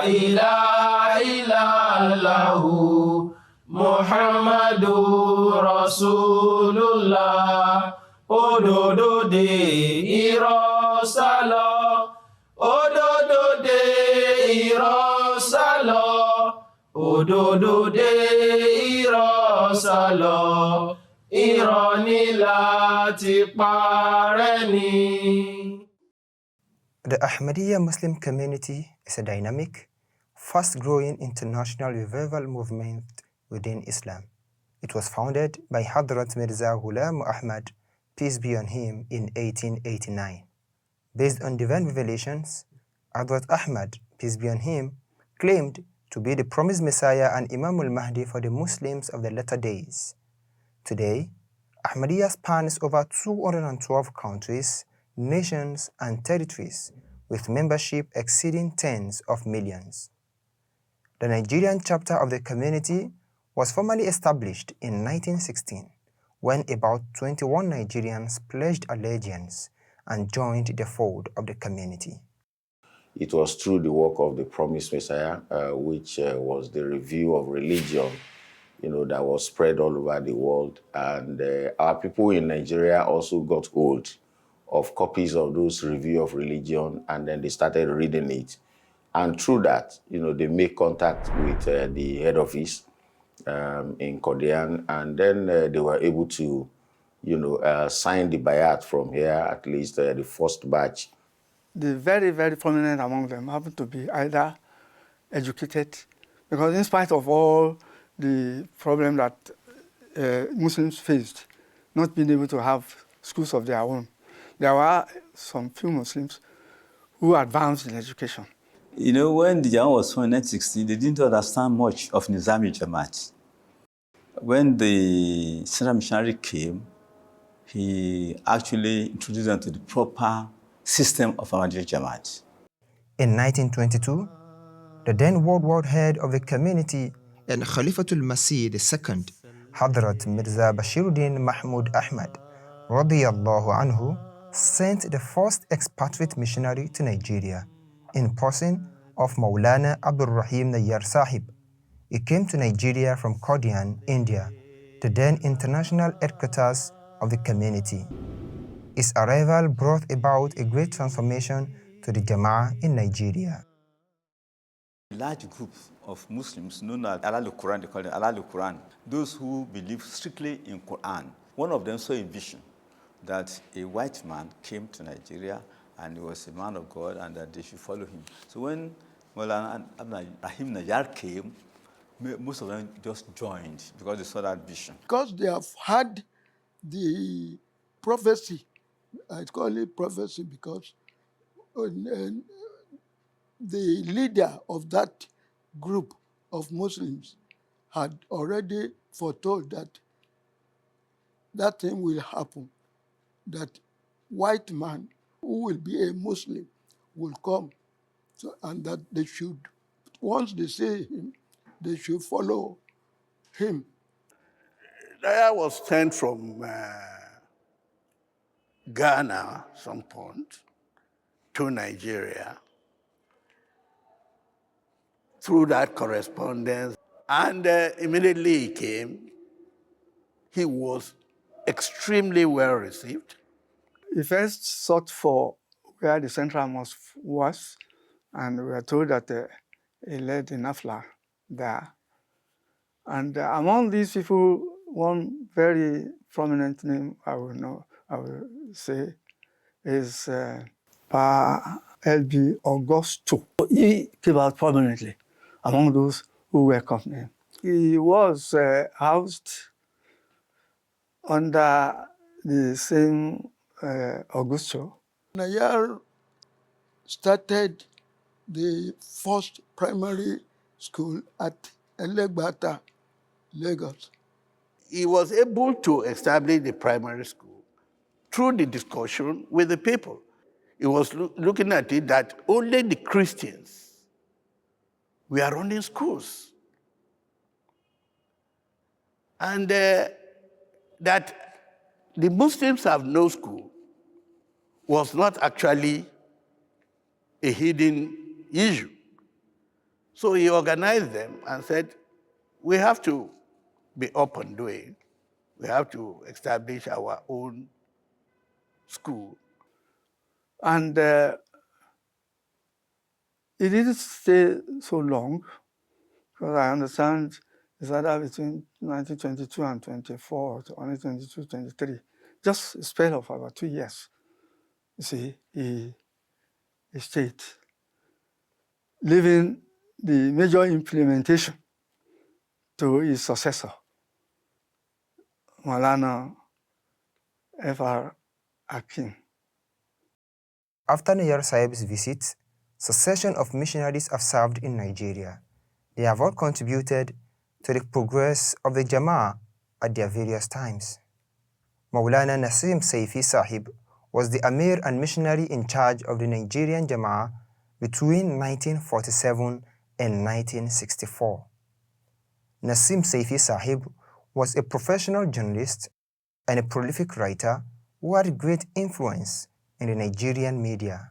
ilaha illallah Muhammadur Rasulullah. Òdodo de irọ́ sálọ, òdodo de irọ́ sálọ, òdodo de irọ́ sálọ, irọ́ ni láti parẹ́ ni. The Ahmadiyya Muslim Community is a dynamic, fast-growing international revival movement within Islam. It was founded by Hadrat Mirza Ghulam Ahmad, peace be on him, in 1889. Based on divine revelations, Hadrat Ahmad, peace be on him, claimed to be the promised Messiah and Imam al-Mahdi for the Muslims of the latter days. Today, Ahmadiyya spans over 212 countries, nations, and territories, with membership exceeding tens of millions. The Nigerian chapter of the community was formally established in 1916, when about 21 Nigerians pledged allegiance and joined the fold of the community. It was through the work of the Promised Messiah, which was the review of religion, that was spread all over the world. And our people in Nigeria also got hold of copies of those review of religion, and then they started reading it. And through that, they made contact with the head office in Kodean, and then they were able to, sign the bayat from here, at least the first batch. The very, very prominent among them happen to be either educated, because in spite of all the problem that Muslims faced, not being able to have schools of their own, there were some few Muslims who advanced in education. When the Jamaat was formed in 1960, they didn't understand much of Nizami Jamaat. When the Central Missionary came, he actually introduced them to the proper system of Ahmadiyya Jamaat. In 1922, the then worldwide head of the community and Khalifatul Masih II, Hadrat Mirza Bashiruddin Mahmud Ahmad, radiyallahu anhu, sent the first expatriate missionary to Nigeria, in person of Maulana Abdul Rahim Nayyar Sahib. He came to Nigeria from Kodian, India, the then international headquarters of the community. His arrival brought about a great transformation to the Jamaat in Nigeria. A large group of Muslims known as Al-Quran, they call it Al-Quran, those who believe strictly in Quran. One of them saw a vision that a white man came to Nigeria and he was a man of God and that they should follow him. So when Maulana Rahim Nayyar came, most of them just joined because they saw that vision. Because they have had the prophecy, I call it prophecy because the leader of that group of Muslims had already foretold that that thing will happen, that white man who will be a Muslim will come, and that they should, once they see him, they should follow him. I was sent from Ghana at some point to Nigeria through that correspondence, and immediately he came. He was extremely well received. He first sought for where the central mosque was, and we were told that he led the Nafla there. And among these people, one very prominent name I will say is Pa L.B. Augusto. He came out prominently among those who welcomed him. He was housed under the same Augusto. Nayyar started the first primary school at Elegbata, Lagos. He was able to establish the primary school through the discussion with the people. He was looking at it that only the Christians were running schools. And that the Muslims have no school was not actually a hidden issue. So he organized them and said, we have to be up and doing. We have to establish our own school. And it didn't stay so long, because I understand it's either between 1922 and 24, or only 22, 23. Just a spell of about 2 years. You see, he stayed, leaving the major implementation to his successor, Maulana F.R. Akin. After Nayar Sahib's visit, succession of missionaries have served in Nigeria. They have all contributed to the progress of the Jamaat at their various times. Maulana Nasim Saifi Sahib was the Amir and missionary in charge of the Nigerian Jamaat between 1947 and 1964. Nasim Saifi Sahib was a professional journalist and a prolific writer who had great influence in the Nigerian media.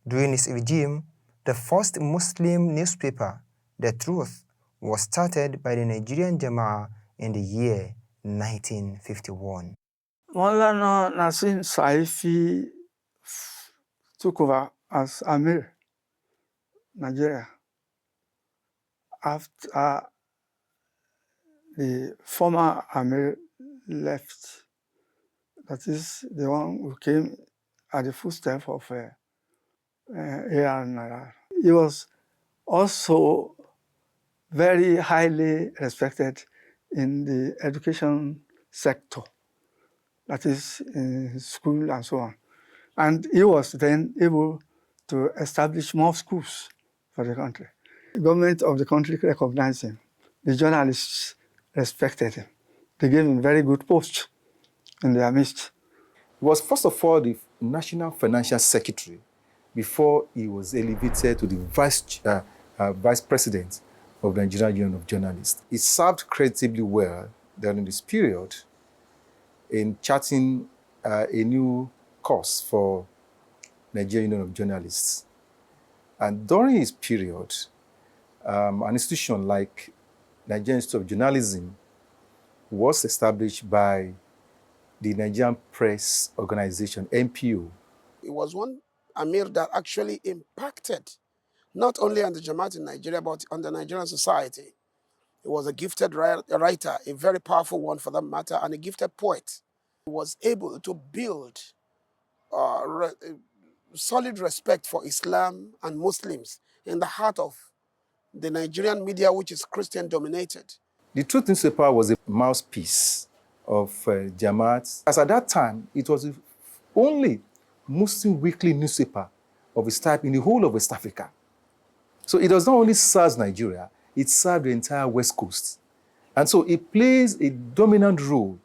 During his regime, the first Muslim newspaper, The Truth, was started by the Nigerian Jamaat in the year 1951. Maulana Nasim Saifi took over as Amir, Nigeria, after the former Amir left. That is the one who came at the footsteps of A.R. Narar. He was also very highly respected in the education sector, that is in school and so on. And he was then able to establish more schools for the country. The government of the country recognized him. The journalists respected him. They gave him very good posts in their midst. He was first of all the National Financial Secretary before he was elevated to the Vice President of the Nigerian Union of Journalists. He served creditably well during this period in charting a new course for Nigerian Union of Journalists. And during his period, an institution like Nigerian Institute of Journalism was established by the Nigerian Press Organization, NPO. It was one Amir that actually impacted not only on the Jamaat in Nigeria, but on the Nigerian society. He was a gifted writer, a very powerful one for that matter, and a gifted poet. He was able to build solid respect for Islam and Muslims in the heart of the Nigerian media, which is Christian dominated. The Truth newspaper was a mouthpiece of Jamaat. As at that time, it was the only Muslim weekly newspaper of its type in the whole of West Africa. So it does not only serve Nigeria, it served the entire West Coast. And so it plays a dominant role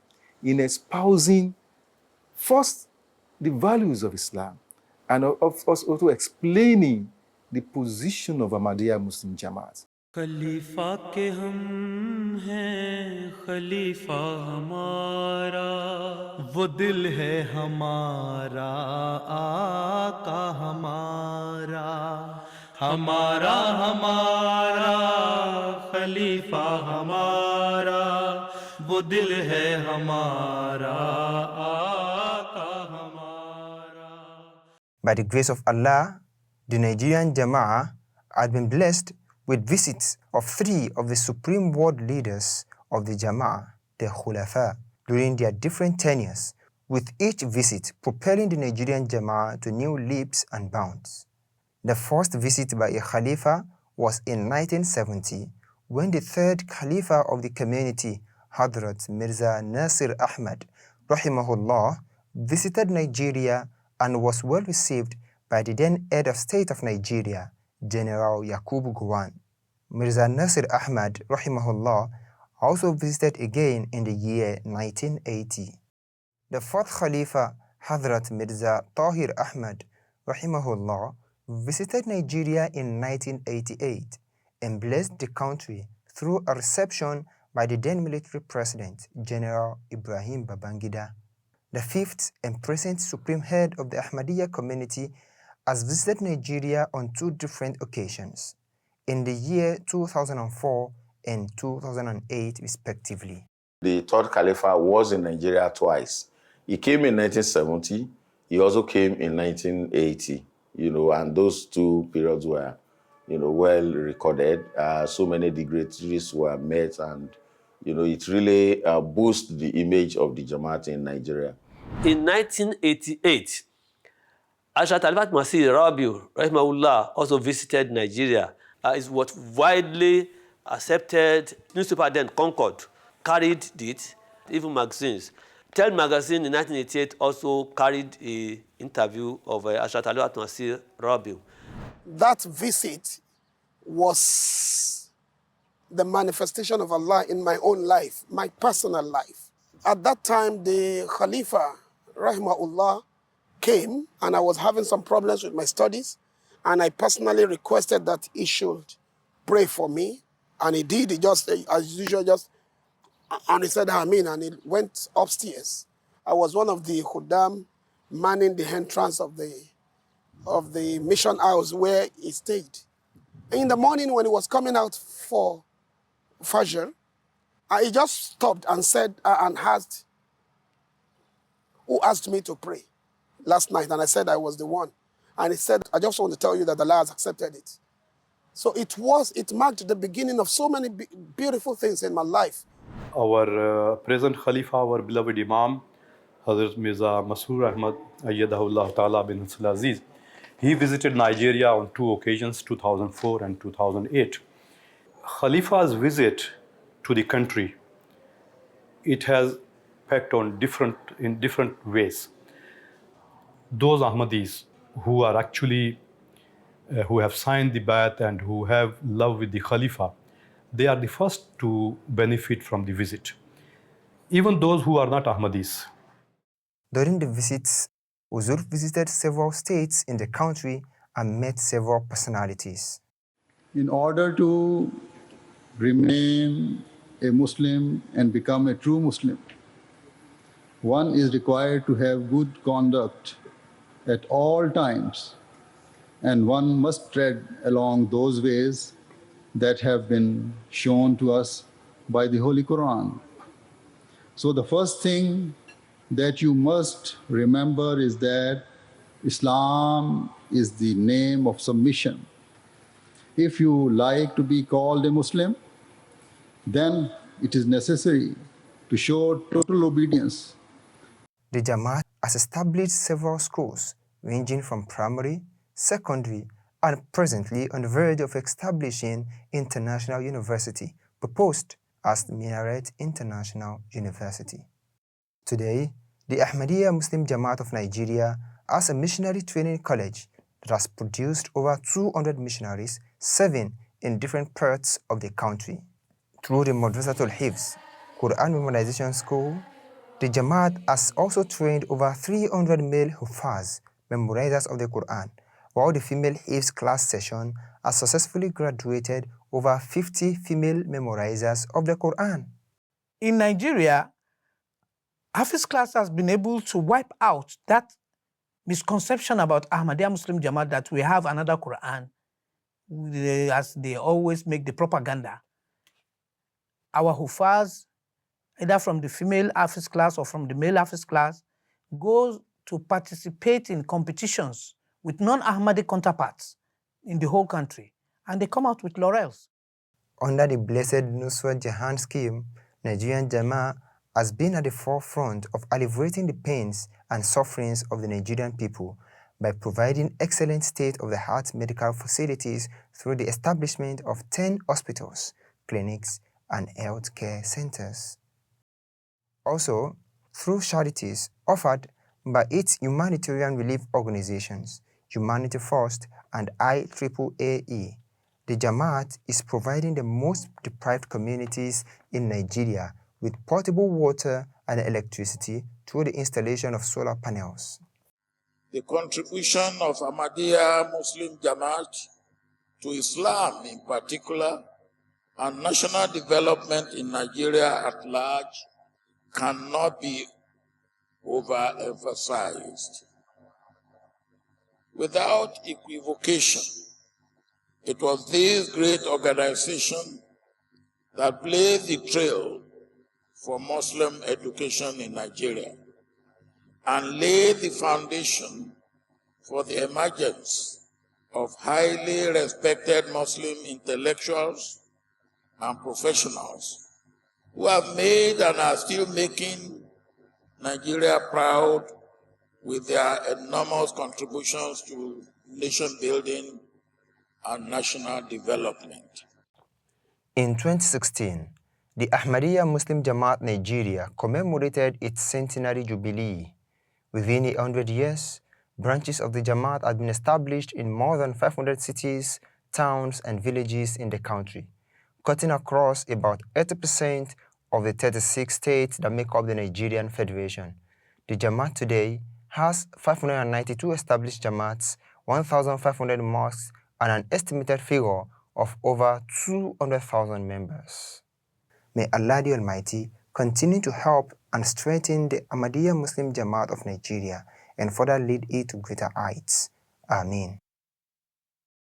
in espousing first the values of Islam and also explaining the position of Ahmadiyya Muslim Jamaat. खलीफा के हम हैं खलीफा हमारा वो दिल है हमारा आका हमारा हमारा हमारा खलीफा हमारा वो दिल है हमारा आका हमारा. By the grace of Allah, the Nigerian Jamaat had been blessed with visits of 3 of the supreme world leaders of the Jamaat, the Khulafa, during their different tenures, with each visit propelling the Nigerian Jamaat to new leaps and bounds. The first visit by a Khalifa was in 1970, when the third Khalifa of the community, Hadrat Mirza Nasir Ahmad, rahimahullah, visited Nigeria and was well received by the then head of state of Nigeria, General Yakubu Gowon. Mirza Nasir Ahmad, rahimahullah, also visited again in the year 1980. The fourth Khalifa, Hadrat Mirza Tahir Ahmad, rahimahullah, visited Nigeria in 1988 and blessed the country through a reception by the then military president, General Ibrahim Babangida. The fifth and present supreme head of the Ahmadiyya community has visited Nigeria on 2 different occasions. in the year 2004 and 2008 respectively. The third Khalifa was in Nigeria twice. He came in 1970, he also came in 1980, and those two periods were, well recorded. So many dignitaries were met, and, it really boosted the image of the Jamaat in Nigeria. In 1988, Talifat Masih Rabiu, rahimahullah, also visited Nigeria. It was widely accepted. Newspaper then Concord carried it, even magazines. Tell magazine in 1988 also carried an interview of Talifat Masih Rabiu. That visit was the manifestation of Allah in my own life, my personal life. At that time, the Khalifa, rahimahullah, came, and I was having some problems with my studies, and I personally requested that he should pray for me, and he did. He just, as usual, and he said Amin, and he went upstairs. I was one of the Khuddam manning the entrance of the mission house where he stayed. In the morning when he was coming out for Fajr, he just stopped and said, and asked, who asked me to pray last night? And I said I was the one. And he said, I just want to tell you that Allah has accepted it. So it marked the beginning of so many beautiful things in my life. Our present Khalifa, our beloved Imam, Hazrat Mirza Masroor Ahmad Ayyadahullah Ta'ala bin Abdul Aziz, he visited Nigeria on two occasions, 2004 and 2008. Khalifa's visit to the country, it has impact on in different ways. Those Ahmadis who are actually, who have signed the Bayat and who have love with the Khalifa, they are the first to benefit from the visit. Even those who are not Ahmadis. During the visits, Uzur visited several states in the country and met several personalities. In order to remain a Muslim and become a true Muslim, one is required to have good conduct at all times, and one must tread along those ways that have been shown to us by the Holy Quran. So the first thing that you must remember is that Islam is the name of submission. If you like to be called a Muslim, then it is necessary to show total obedience. The Jamaat has established several schools ranging from primary, secondary, and presently on the verge of establishing international university, proposed as the Minaret International University. Today, the Ahmadiyya Muslim Jamaat of Nigeria has a missionary training college that has produced over 200 missionaries serving in different parts of the country. Through the Madrasatul Hifz, Quran Memorization School, the Jamaat has also trained over 300 male Hufaz, memorizers of the Quran, while the female Hifz class session has successfully graduated over 50 female memorizers of the Quran. In Nigeria, Hafiz class has been able to wipe out that misconception about Ahmadiyya Muslim Jamaat that we have another Quran, as they always make the propaganda. Our Hufaz, either from the female Hafiz class or from the male Hafiz class, goes to participate in competitions with non-Ahmadi counterparts in the whole country, and they come out with laurels. Under the Blessed Nusrat Jahan scheme, Nigerian Jamaat has been at the forefront of alleviating the pains and sufferings of the Nigerian people by providing excellent state-of-the-art medical facilities through the establishment of 10 hospitals, clinics, and healthcare centers. Also, through charities offered by its humanitarian relief organizations, Humanity First and IAAE, the Jamaat is providing the most deprived communities in Nigeria with portable water and electricity through the installation of solar panels. The contribution of Ahmadiyya Muslim Jamaat to Islam in particular and national development in Nigeria at large cannot be overemphasized. Without equivocation, It was this great organization that blazed the trail for Muslim education in Nigeria and laid the foundation for the emergence of highly respected Muslim intellectuals and professionals who have made and are still making Nigeria proud with their enormous contributions to nation building and national development. In 2016, the Ahmadiyya Muslim Jamaat Nigeria commemorated its centenary jubilee. Within 100 years, branches of the Jamaat have been established in more than 500 cities, towns, and villages in the country, cutting across about 80% of the 36 states that make up the Nigerian Federation. The Jamaat today has 592 established Jamaats, 1,500 mosques, and an estimated figure of over 200,000 members. May Allah the Almighty continue to help and strengthen the Ahmadiyya Muslim Jamaat of Nigeria and further lead it to greater heights. Ameen.